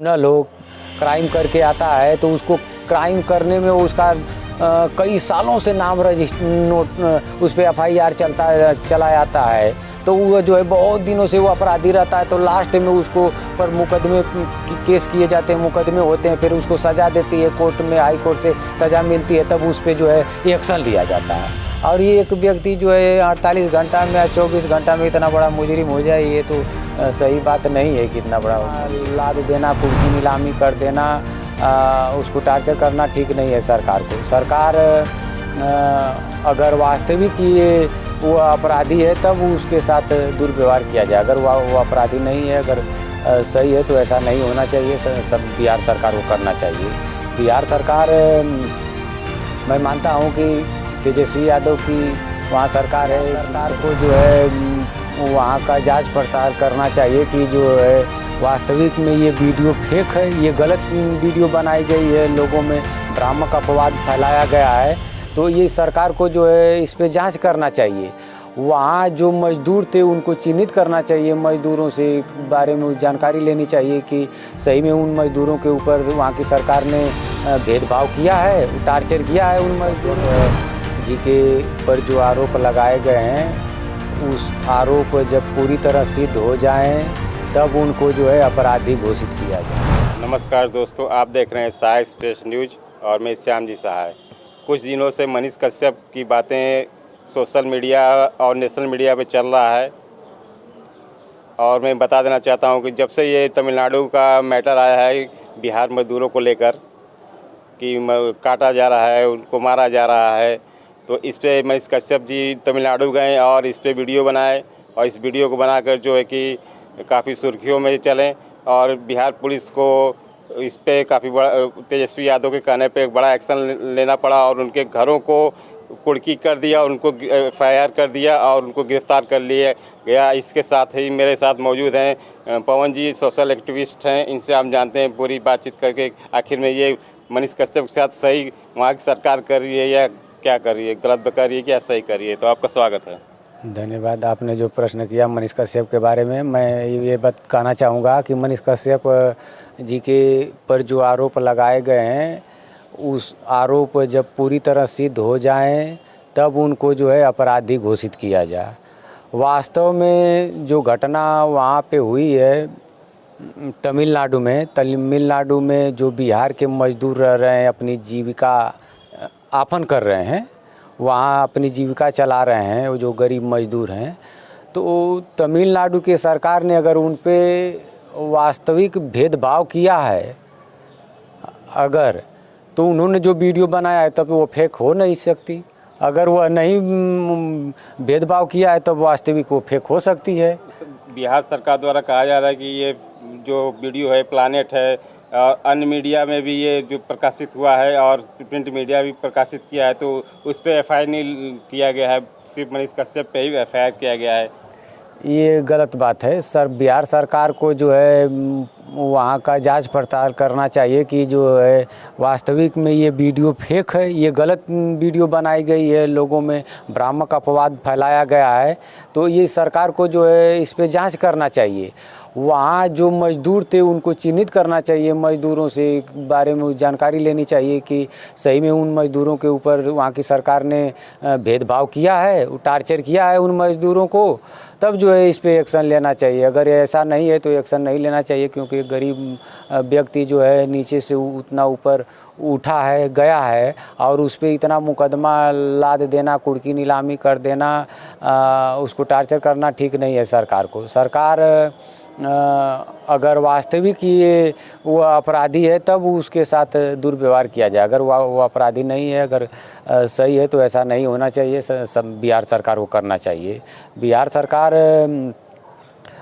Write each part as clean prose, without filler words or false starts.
न लोग क्राइम करके आता है तो उसको क्राइम करने में उसका कई सालों से नाम रजिस्टर उस पर एफआईआर चला जाता है, तो वो जो है बहुत दिनों से वो अपराधी रहता है, तो लास्ट में उसको पर मुकदमे केस किए जाते हैं, मुकदमे होते हैं, फिर उसको सज़ा देती है कोर्ट में, हाई कोर्ट से सज़ा मिलती है, तब उस पर जो है एक्शन लिया जाता है। और ये एक व्यक्ति जो है 48 घंटा में या 24 घंटा में इतना बड़ा मुजरिम हो जाए, ये तो सही बात नहीं है कि इतना बड़ा लाद देना, कुर्की नीलामी कर देना, उसको टार्चर करना ठीक नहीं है सरकार को। सरकार अगर वास्तविक ये वो अपराधी है तब उसके साथ दुर्व्यवहार किया जाए, अगर वो अपराधी नहीं है, अगर सही है तो ऐसा नहीं होना चाहिए, सब बिहार सरकार को करना चाहिए। बिहार सरकार, मैं मानता हूँ कि तेजस्वी यादव की वहाँ सरकार है, सरकार को जो है वहाँ का जांच पड़ताल करना चाहिए कि जो है वास्तविक में ये वीडियो फेक है, ये गलत वीडियो बनाई गई है, लोगों में भ्रामक अपवाद फैलाया गया है, तो ये सरकार को जो है इस पे जांच करना चाहिए। वहाँ जो मजदूर थे उनको चिन्हित करना चाहिए, मजदूरों से बारे में जानकारी लेनी चाहिए कि सही में उन मजदूरों के ऊपर वहाँ की सरकार ने भेदभाव किया है, टार्चर किया है उन मजदूर जी के पर जो आरोप लगाए गए हैं, उस आरोप जब पूरी तरह सिद्ध हो जाएं तब उनको जो है अपराधी घोषित किया जाए। नमस्कार दोस्तों, आप देख रहे हैं सहाय एक्सप्रेस न्यूज और मैं श्याम जी सहाय। कुछ दिनों से मनीष कश्यप की बातें सोशल मीडिया और नेशनल मीडिया पे चल रहा है, और मैं बता देना चाहता हूं कि जब से ये तमिलनाडु का मैटर आया है बिहार मजदूरों को लेकर कि काटा जा रहा है, उनको मारा जा रहा है, तो इस पे मनीष कश्यप जी तमिलनाडु गए और इस पे वीडियो बनाए, और इस वीडियो को बनाकर जो है कि काफ़ी सुर्खियों में चलें, और बिहार पुलिस को इस पे काफ़ी बड़ा तेजस्वी यादव के कहने पे एक बड़ा एक्शन लेना पड़ा, और उनके घरों को कुर्की कर दिया, उनको एफआईआर कर दिया और उनको गिरफ्तार कर लिया गया। इसके साथ ही मेरे साथ मौजूद हैं पवन जी, सोशल एक्टिविस्ट हैं, इनसे हम जानते हैं पूरी बातचीत करके आखिर में ये मनीष कश्यप के साथ सही वहाँ की सरकार कर रही है या क्या कर रही है, गलत कर रही है क्या सही कर रही है। तो आपका स्वागत है। धन्यवाद। आपने जो प्रश्न किया मनीष कश्यप के बारे में, मैं ये बात कहना चाहूँगा कि मनीष कश्यप जी के पर जो आरोप लगाए गए हैं, उस आरोप जब पूरी तरह सिद्ध हो जाएं तब उनको जो है अपराधी घोषित किया जाए। वास्तव में जो घटना वहाँ पे हुई है तमिलनाडु में जो बिहार के मजदूर रह रहे हैं, अपनी जीविका यापन कर रहे हैं, वहाँ अपनी जीविका चला रहे हैं, वो जो गरीब मजदूर हैं, तो तमिलनाडु की सरकार ने अगर उन पे वास्तविक भेदभाव किया है अगर, तो उन्होंने जो वीडियो बनाया है तब वो फेक हो नहीं सकती। अगर वह नहीं भेदभाव किया है तब वास्तविक वो फेक हो सकती है। बिहार सरकार द्वारा कहा जा रहा है कि ये जो वीडियो है प्लानेट है, और अन्य मीडिया में भी ये जो प्रकाशित हुआ है और प्रिंट मीडिया भी प्रकाशित किया है, तो उस पर एफआईआर नहीं किया गया है, सिर्फ मनीष कश्यप पे ही एफआईआर किया गया है। ये गलत बात है सर। बिहार सरकार को जो है वहाँ का जांच पड़ताल करना चाहिए कि जो है वास्तविक में ये वीडियो फेक है, ये गलत वीडियो बनाई गई है, लोगों में भ्रामक अपवाद फैलाया गया है, तो ये सरकार को जो है इस पे जांच करना चाहिए। वहाँ जो मजदूर थे उनको चिन्हित करना चाहिए, मजदूरों से बारे में जानकारी लेनी चाहिए कि सही में उन मजदूरों के ऊपर वहाँ की सरकार ने भेदभाव किया है, टार्चर किया है उन मजदूरों को, तब जो है इस पे एक्शन लेना चाहिए। अगर ऐसा नहीं है तो एक्शन नहीं लेना चाहिए, क्योंकि गरीब व्यक्ति जो है नीचे से उतना ऊपर उठा है, गया है, और उस पर इतना मुकदमा लाद देना, कुर्की नीलामी कर देना, उसको टार्चर करना ठीक नहीं है सरकार को। सरकार अगर वास्तविक ये वो अपराधी है तब उसके साथ दुर्व्यवहार किया जाए, अगर वो अपराधी नहीं है, अगर सही है तो ऐसा नहीं होना चाहिए, सब बिहार सरकार को करना चाहिए। बिहार सरकार,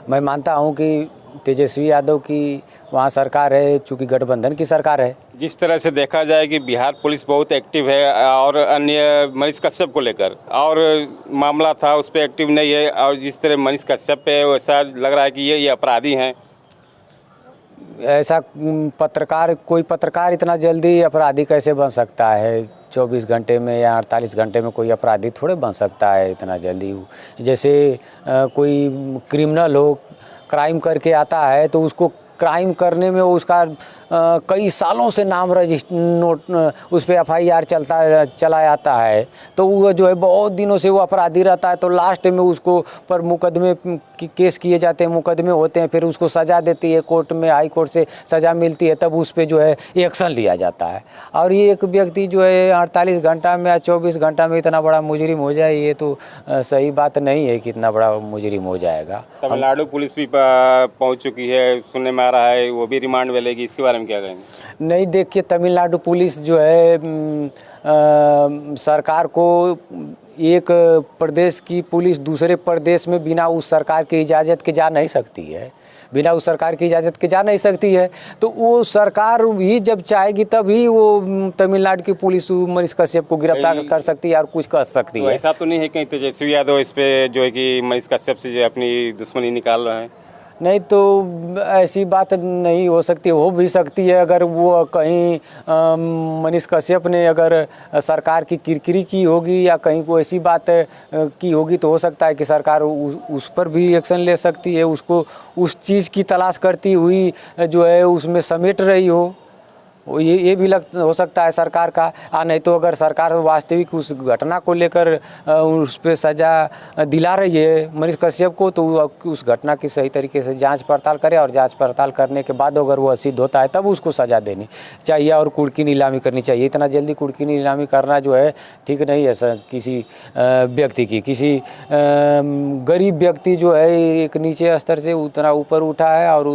मैं मानता हूँ कि तेजस्वी यादव की वहाँ सरकार है, चूँकि गठबंधन की सरकार है। जिस तरह से देखा जाए कि बिहार पुलिस बहुत एक्टिव है और अन्य मनीष कश्यप को लेकर और मामला था उस पर एक्टिव नहीं है, और जिस तरह मनीष कश्यप पे वैसा लग रहा है कि ये अपराधी हैं। ऐसा कोई पत्रकार इतना जल्दी अपराधी कैसे बन सकता है? 24 घंटे में या 48 घंटे में कोई अपराधी थोड़े बन सकता है इतना जल्दी। जैसे कोई क्रिमिनल हो, क्राइम करके आता है तो उसको क्राइम करने में उसका कई सालों से नाम उस पर FIR चला जाता है, तो वो जो है बहुत दिनों से वो अपराधी रहता है, तो लास्ट में उसको पर मुकदमे केस किए जाते हैं, मुकदमे होते हैं, फिर उसको सज़ा देती है कोर्ट में, हाई कोर्ट से सज़ा मिलती है, तब उस पर जो है एक्शन लिया जाता है। और ये एक व्यक्ति जो है 48 घंटा में या 24 घंटा में इतना बड़ा मुजरिम हो जाए, ये तो सही बात नहीं है कि इतना बड़ा मुजरिम हो जाएगा। तमिलनाडु पुलिस भी पहुंच चुकी है, सुनने में आ रहा है वो भी रिमांड में लेगी, इसके बारे में क्या कहेंगे? नहीं, देखिए तमिलनाडु पुलिस जो है सरकार को, एक प्रदेश की पुलिस दूसरे प्रदेश में बिना उस सरकार की इजाज़त के जा नहीं सकती है, बिना उस सरकार की इजाज़त के जा नहीं सकती है। तो वो सरकार भी जब चाहेगी तभी वो तमिलनाडु की पुलिस मनीष कश्यप को गिरफ्तार कर सकती है और कुछ कर सकती तो है। ऐसा तो नहीं है कहीं तेजस्वी यादव इस पे जो है कि मनीष कश्यप से जो अपनी दुश्मनी निकाल रहे हैं? नहीं, तो ऐसी बात नहीं हो सकती, हो भी सकती है। अगर वो कहीं मनीष कश्यप ने अगर सरकार की किरकिरी की होगी या कहीं कोई ऐसी बात की होगी, तो हो सकता है कि सरकार उस पर भी एक्शन ले सकती है, उसको उस चीज़ की तलाश करती हुई जो है उसमें समेट रही हो, ये भी हो सकता है सरकार का। नहीं तो अगर सरकार वास्तविक उस घटना को लेकर उस पर सज़ा दिला रही है मनीष कश्यप को, तो उस घटना की सही तरीके से जांच पड़ताल करे, और जांच पड़ताल करने के बाद अगर वो सिद्ध होता है तब उसको सज़ा देनी चाहिए और कुर्की नीलामी करनी चाहिए। इतना जल्दी कुर्की नीलामी करना जो है ठीक नहीं है किसी व्यक्ति की। किसी गरीब व्यक्ति जो है एक नीचे स्तर से उतना ऊपर उठा है, और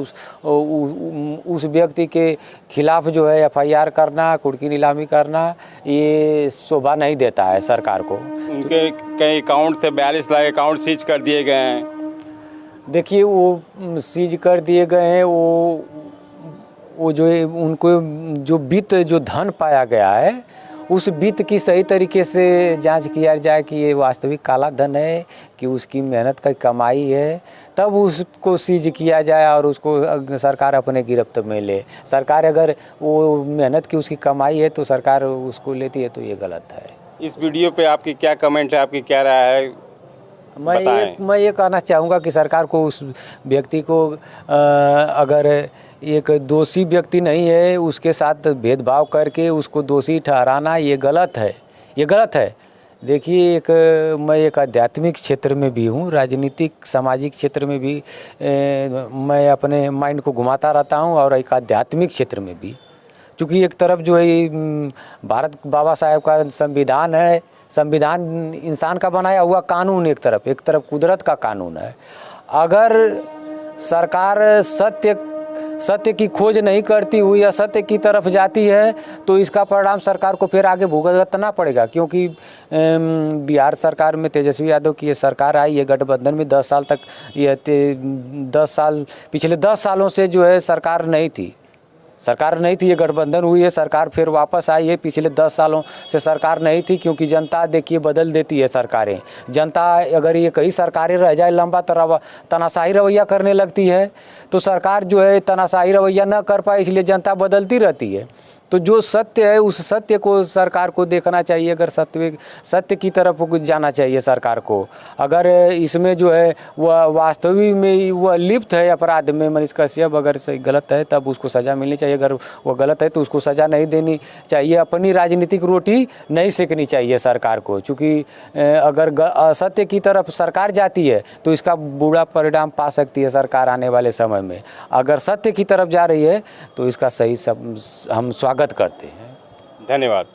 उस व्यक्ति के खिलाफ जो है FIR करना, कुर्की नीलामी करना, ये शोभा नहीं देता है सरकार को। उनके कई अकाउंट थे, 42 लाख अकाउंट सीज कर दिए गए हैं। देखिए वो सीज कर दिए गए हैं, वो जो है उनको जो वित्त जो धन पाया गया है, उस वित्त की सही तरीके से जांच किया जाए कि ये वास्तविक काला धन है कि उसकी मेहनत का कमाई है, तब उसको सीज किया जाए और उसको सरकार अपने गिरफ्त में ले। सरकार अगर वो मेहनत की उसकी कमाई है तो सरकार उसको लेती है, तो ये गलत है। इस वीडियो पे आपकी क्या कमेंट है, आपकी क्या राय है? मैं ये कहना चाहूँगा कि सरकार को उस व्यक्ति को अगर एक दोषी व्यक्ति नहीं है उसके साथ भेदभाव करके उसको दोषी ठहराना, ये गलत है, ये गलत है। देखिए मैं एक आध्यात्मिक क्षेत्र में भी हूँ, राजनीतिक सामाजिक क्षेत्र में भी मैं अपने माइंड को घुमाता रहता हूँ, और एक आध्यात्मिक क्षेत्र में भी। क्योंकि एक तरफ जो है भारत बाबा साहेब का संविधान है, संविधान इंसान का बनाया हुआ कानून एक तरफ कुदरत का कानून है। अगर सरकार सत्य की खोज नहीं करती हुई या सत्य की तरफ जाती है, तो इसका परिणाम सरकार को फिर आगे भुगतना पड़ेगा। क्योंकि बिहार सरकार में तेजस्वी यादव की ये सरकार आई, ये गठबंधन में 10 साल तक, ये 10 साल पिछले 10 सालों से जो है सरकार नहीं थी, ये गठबंधन हुई है, सरकार फिर वापस आई है। पिछले 10 सालों से सरकार नहीं थी, क्योंकि जनता देखिए बदल देती है सरकारें। जनता अगर ये कई सरकारें रह जाए, लंबा तनाशाही रवैया करने लगती है, तो सरकार जो है तनाशाही रवैया न कर पाए, इसलिए जनता बदलती रहती है। तो जो सत्य है उस सत्य को सरकार को देखना चाहिए, अगर सत्य की तरफ जाना चाहिए सरकार को। अगर इसमें जो है वह वास्तविक में वह लिप्त है अपराध में मनीष कश्यप, अगर सही गलत है तब उसको सज़ा मिलनी चाहिए, अगर वह गलत है तो उसको सज़ा नहीं देनी चाहिए। अपनी राजनीतिक रोटी नहीं सेकनी चाहिए सरकार को, क्योंकि अगर असत्य की तरफ सरकार जाती है तो इसका बुरा परिणाम पा सकती है सरकार आने वाले समय में। अगर सत्य की तरफ जा रही है तो इसका सही हम स्वागत करते हैं। धन्यवाद।